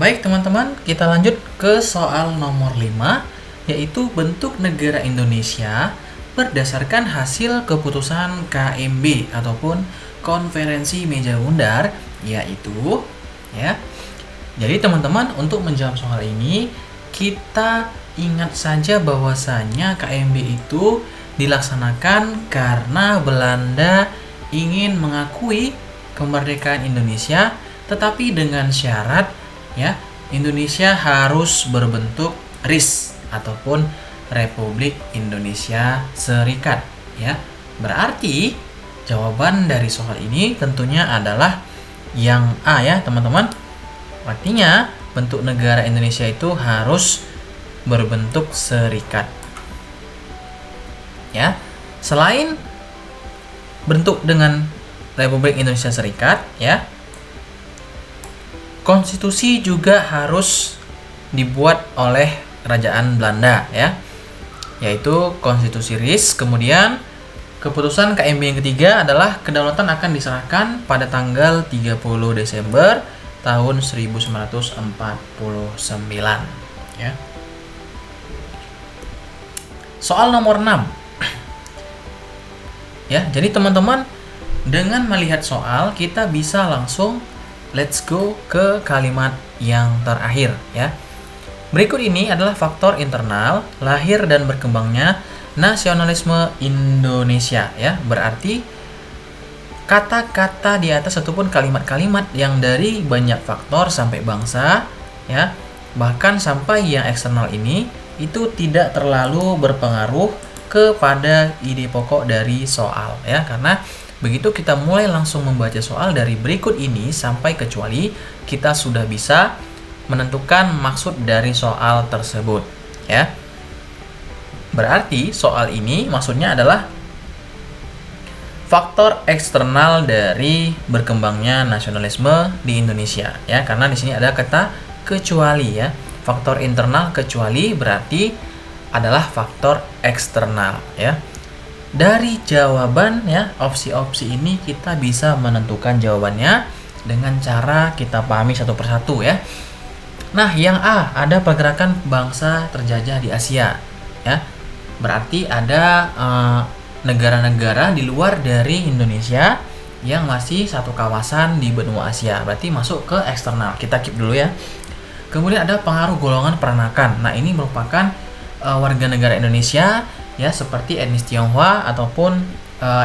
Baik teman-teman, kita lanjut ke soal nomor 5, yaitu bentuk negara Indonesia berdasarkan hasil keputusan KMB ataupun konferensi meja bundar, yaitu ya. Jadi teman-teman, untuk menjawab soal ini kita ingat saja bahwasanya KMB itu dilaksanakan karena Belanda ingin mengakui kemerdekaan Indonesia, tetapi dengan syarat ya, Indonesia harus berbentuk RIS ataupun Republik Indonesia Serikat ya. Berarti jawaban dari soal ini tentunya adalah yang A ya, teman-teman. Artinya bentuk negara Indonesia itu harus berbentuk serikat. Ya. Selain bentuk dengan Republik Indonesia Serikat ya, konstitusi juga harus dibuat oleh kerajaan Belanda ya, yaitu konstitusi RIS. Kemudian keputusan KMB yang ketiga adalah kedaulatan akan diserahkan pada tanggal 30 Desember tahun 1949 ya. Soal nomor 6 ya. Jadi teman-teman, dengan melihat soal kita bisa langsung let's go ke kalimat yang terakhir ya. Berikut ini adalah faktor internal lahir dan berkembangnya nasionalisme Indonesia ya. Berarti kata-kata di atas ataupun kalimat-kalimat yang dari banyak faktor sampai bangsa ya, bahkan sampai yang eksternal ini itu tidak terlalu berpengaruh kepada ide pokok dari soal ya. Karena begitu kita mulai langsung membaca soal dari berikut ini sampai kecuali, kita sudah bisa menentukan maksud dari soal tersebut ya. Berarti soal ini maksudnya adalah faktor eksternal dari berkembangnya nasionalisme di Indonesia ya, karena di sini ada kata kecuali ya. Faktor internal kecuali berarti adalah faktor eksternal ya. Dari jawaban ya, opsi-opsi ini kita bisa menentukan jawabannya dengan cara kita pahami satu persatu ya. Nah, yang A, ada pergerakan bangsa terjajah di Asia ya. Berarti ada negara-negara di luar dari Indonesia yang masih satu kawasan di benua Asia. Berarti masuk ke eksternal. Kita keep dulu ya. Kemudian ada pengaruh golongan peranakan. Nah, ini merupakan warga negara Indonesia ya, seperti etnis Tionghoa ataupun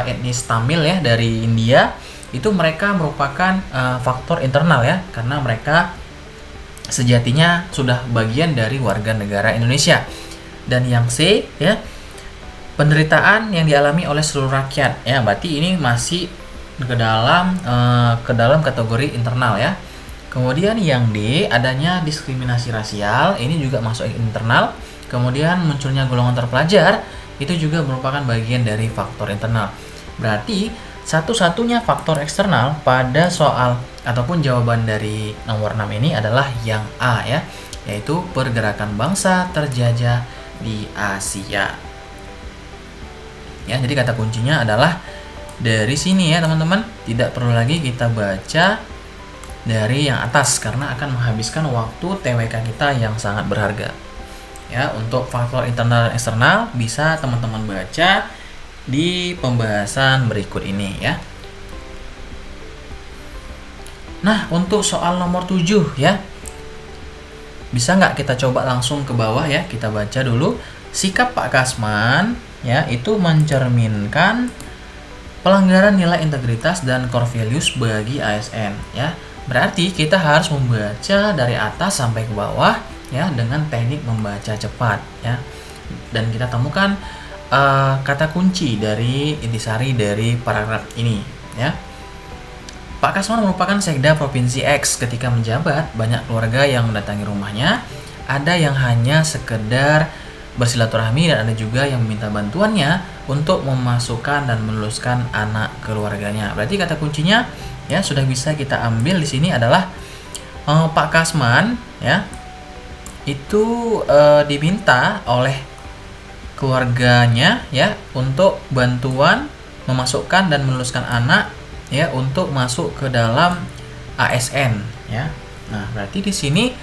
etnis Tamil ya dari India. Itu mereka merupakan faktor internal ya, karena mereka sejatinya sudah bagian dari warga negara Indonesia. Dan yang C ya, penderitaan yang dialami oleh seluruh rakyat ya, berarti ini masih ke dalam kategori internal ya. Kemudian yang D, adanya diskriminasi rasial, ini juga masuk internal. Kemudian munculnya golongan terpelajar, itu juga merupakan bagian dari faktor internal. Berarti satu-satunya faktor eksternal pada soal ataupun jawaban dari nomor 6 ini adalah yang A ya, yaitu pergerakan bangsa terjajah di Asia. Ya, jadi kata kuncinya adalah dari sini ya teman-teman. Tidak perlu lagi kita baca dari yang atas karena akan menghabiskan waktu TWK kita yang sangat berharga. Ya, untuk faktor internal dan eksternal bisa teman-teman baca di pembahasan berikut ini ya. Nah, untuk soal nomor 7 ya, bisa nggak kita coba langsung ke bawah ya, kita baca dulu. Sikap Pak Kasman ya, itu mencerminkan pelanggaran nilai integritas dan core values bagi ASN ya. Berarti kita harus membaca dari atas sampai ke bawah ya, dengan teknik membaca cepat ya. Dan kita temukan kata kunci dari intisari dari paragraf ini ya. Pak Kasman merupakan sekda Provinsi X. Ketika menjabat, banyak keluarga yang mendatangi rumahnya. Ada yang hanya sekedar bersilaturahmi dan ada juga yang meminta bantuannya untuk memasukkan dan meluluskan anak keluarganya. Berarti kata kuncinya ya sudah bisa kita ambil di sini adalah Pak Kasman ya, itu diminta oleh keluarganya ya untuk bantuan memasukkan dan meluluskan anak ya untuk masuk ke dalam ASN ya. Nah, berarti di sini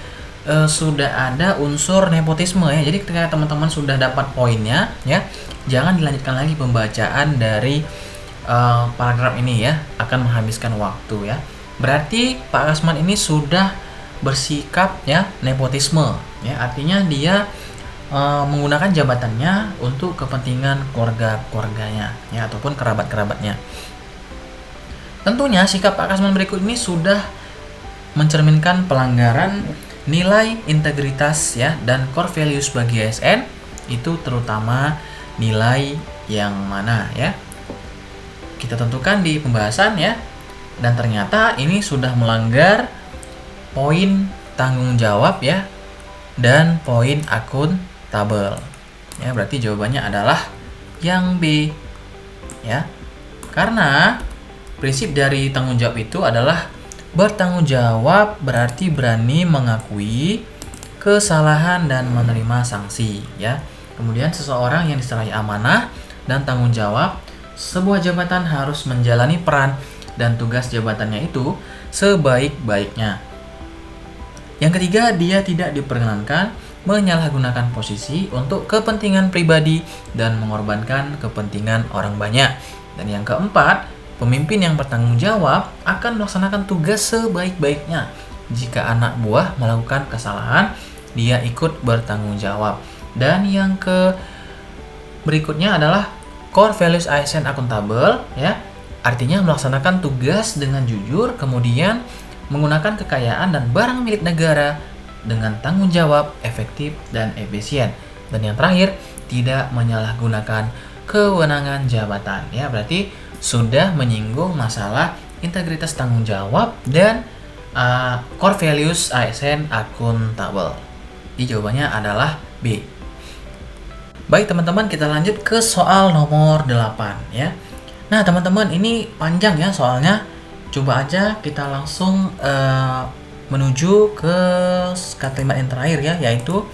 sudah ada unsur nepotisme ya. Jadi ketika teman-teman sudah dapat poinnya ya, jangan dilanjutkan lagi pembacaan dari paragraf ini ya, akan menghabiskan waktu ya. Berarti Pak Kasman ini sudah bersikap ya nepotisme ya, artinya dia menggunakan jabatannya untuk kepentingan keluarganya ya, ataupun kerabat-kerabatnya. Tentunya sikap Pak Kasman berikut ini sudah mencerminkan pelanggaran nilai integritas ya dan core values bagi ASN, itu terutama nilai yang mana ya. Kita tentukan di pembahasan ya. Dan ternyata ini sudah melanggar poin tanggung jawab ya dan poin akuntabel. Ya, berarti jawabannya adalah yang B ya. Karena prinsip dari tanggung jawab itu adalah bertanggung jawab berarti berani mengakui kesalahan dan menerima sanksi ya. Kemudian seseorang yang diserahi amanah dan tanggung jawab sebuah jabatan harus menjalani peran dan tugas jabatannya itu sebaik-baiknya. Yang ketiga, dia tidak diperkenankan menyalahgunakan posisi untuk kepentingan pribadi dan mengorbankan kepentingan orang banyak. Dan yang keempat, pemimpin yang bertanggung jawab akan melaksanakan tugas sebaik-baiknya. Jika anak buah melakukan kesalahan, dia ikut bertanggung jawab. Dan yang berikutnya adalah core values ASN akuntabel ya. Artinya melaksanakan tugas dengan jujur, kemudian menggunakan kekayaan dan barang milik negara dengan tanggung jawab, efektif dan efisien. Dan yang terakhir, tidak menyalahgunakan kewenangan jabatan ya. Berarti sudah menyinggung masalah integritas tanggung jawab dan core values ASN akuntabel. Jadi jawabannya adalah B. Baik teman-teman, kita lanjut ke soal nomor 8 ya. Nah teman-teman, ini panjang ya soalnya. Coba aja kita langsung menuju ke kalimat yang terakhir ya, yaitu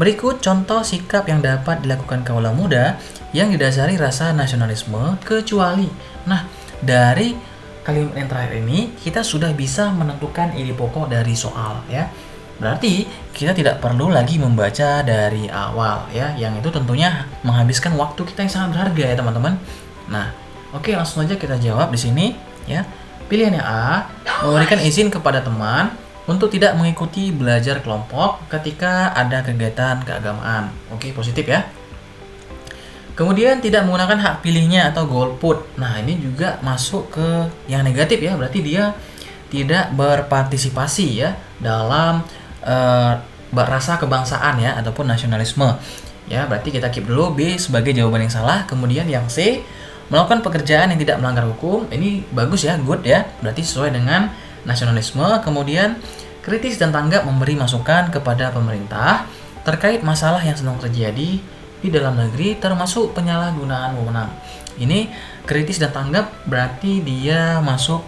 berikut contoh sikap yang dapat dilakukan kaula muda yang didasari rasa nasionalisme kecuali. Nah, dari kalimat yang terakhir ini kita sudah bisa menentukan ide pokok dari soal ya. Berarti kita tidak perlu lagi membaca dari awal ya, yang itu tentunya menghabiskan waktu kita yang sangat berharga ya teman-teman. Nah, oke, langsung aja kita jawab di sini ya. Pilihannya A, memberikan izin kepada teman untuk tidak mengikuti belajar kelompok ketika ada kegiatan keagamaan. Oke, positif ya. Kemudian tidak menggunakan hak pilihnya atau golput. Nah, ini juga masuk ke yang negatif ya. Berarti dia tidak berpartisipasi ya dalam rasa kebangsaan ya ataupun nasionalisme. Ya, berarti kita keep dulu B sebagai jawaban yang salah. Kemudian yang C, melakukan pekerjaan yang tidak melanggar hukum. Ini bagus ya, good ya. Berarti sesuai dengan nasionalisme. Kemudian kritis dan tanggap memberi masukan kepada pemerintah terkait masalah yang sedang terjadi di dalam negeri termasuk penyalahgunaan wewenang. Ini kritis dan tanggap berarti dia masuk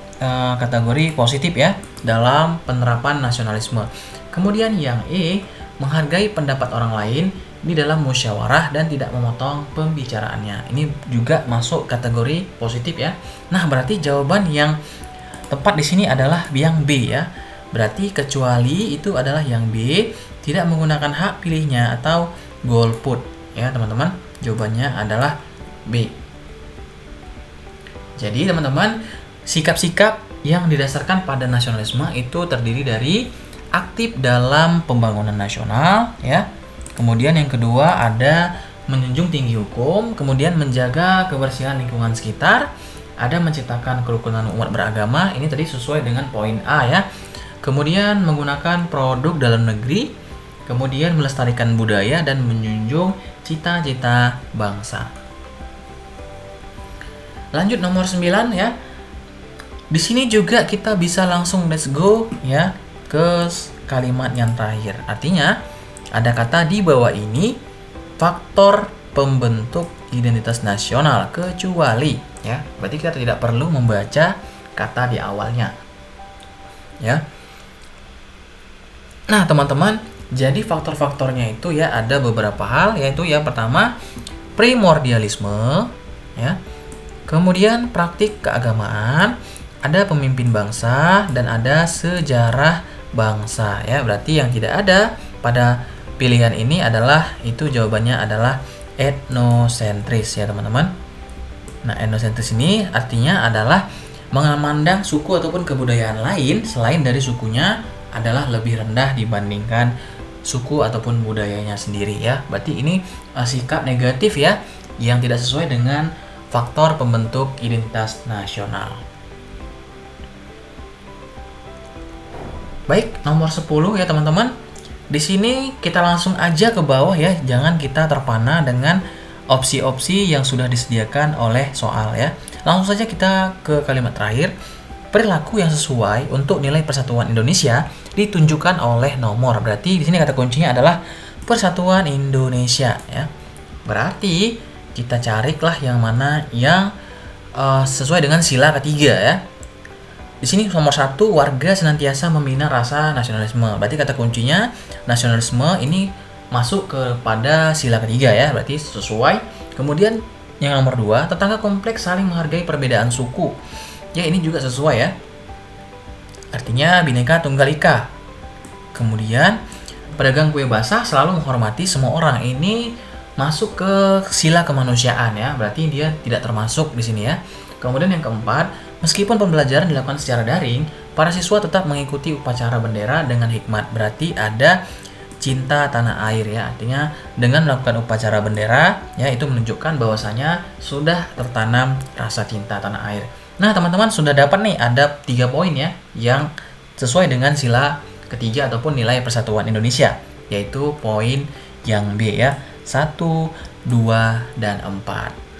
kategori positif ya dalam penerapan nasionalisme. Kemudian yang E, menghargai pendapat orang lain di dalam musyawarah dan tidak memotong pembicaraannya. Ini juga masuk kategori positif ya. Nah, berarti jawaban yang tepat di sini adalah yang B ya. Berarti kecuali itu adalah yang B, tidak menggunakan hak pilihnya atau golput ya, teman-teman. Jawabannya adalah B. Jadi, teman-teman, sikap-sikap yang didasarkan pada nasionalisme itu terdiri dari aktif dalam pembangunan nasional ya. Kemudian yang kedua ada menjunjung tinggi hukum, kemudian menjaga kebersihan lingkungan sekitar, ada menciptakan kerukunan umat beragama, ini tadi sesuai dengan poin A ya. Kemudian menggunakan produk dalam negeri, kemudian melestarikan budaya dan menjunjung cita-cita bangsa. Lanjut nomor 9 ya. Di sini juga kita bisa langsung let's go ya ke kalimat yang terakhir. Artinya ada kata di bawah ini faktor pembentuk identitas nasional kecuali ya. Berarti kita tidak perlu membaca kata di awalnya. Ya. Nah, teman-teman, jadi faktor-faktornya itu ya ada beberapa hal, yaitu yang pertama primordialisme ya. Kemudian praktik keagamaan, ada pemimpin bangsa dan ada sejarah bangsa ya. Berarti yang tidak ada pada pilihan ini adalah jawabannya adalah etnosentris ya teman-teman. Nah, etnosentris ini artinya adalah memandang suku ataupun kebudayaan lain selain dari sukunya adalah lebih rendah dibandingkan suku ataupun budayanya sendiri ya. Berarti ini sikap negatif ya yang tidak sesuai dengan faktor pembentuk identitas nasional. Baik, nomor 10 ya teman-teman. Di sini kita langsung aja ke bawah ya, jangan kita terpana dengan opsi-opsi yang sudah disediakan oleh soal ya. Langsung saja kita ke kalimat terakhir. Perilaku yang sesuai untuk nilai persatuan Indonesia ditunjukkan oleh nomor. Berarti di sini kata kuncinya adalah persatuan Indonesia ya. Berarti kita carilah yang mana yang sesuai dengan sila ketiga ya. Di sini nomor 1, warga senantiasa membina rasa nasionalisme. Berarti kata kuncinya nasionalisme ini masuk kepada sila ketiga ya, berarti sesuai. Kemudian yang nomor 2, tetangga kompleks saling menghargai perbedaan suku. Ya, ini juga sesuai ya. Artinya Bhinneka Tunggal Ika. Kemudian pedagang kue basah selalu menghormati semua orang. Ini masuk ke sila kemanusiaan ya, berarti dia tidak termasuk di sini ya. Kemudian yang keempat, meskipun pembelajaran dilakukan secara daring, para siswa tetap mengikuti upacara bendera dengan hikmat. Berarti ada cinta tanah air ya. Artinya dengan melakukan upacara bendera ya, itu menunjukkan bahwasanya sudah tertanam rasa cinta tanah air. Nah, teman-teman sudah dapat nih ada 3 poin ya yang sesuai dengan sila ketiga ataupun nilai persatuan Indonesia, yaitu poin yang B ya. 1, 2, dan 4.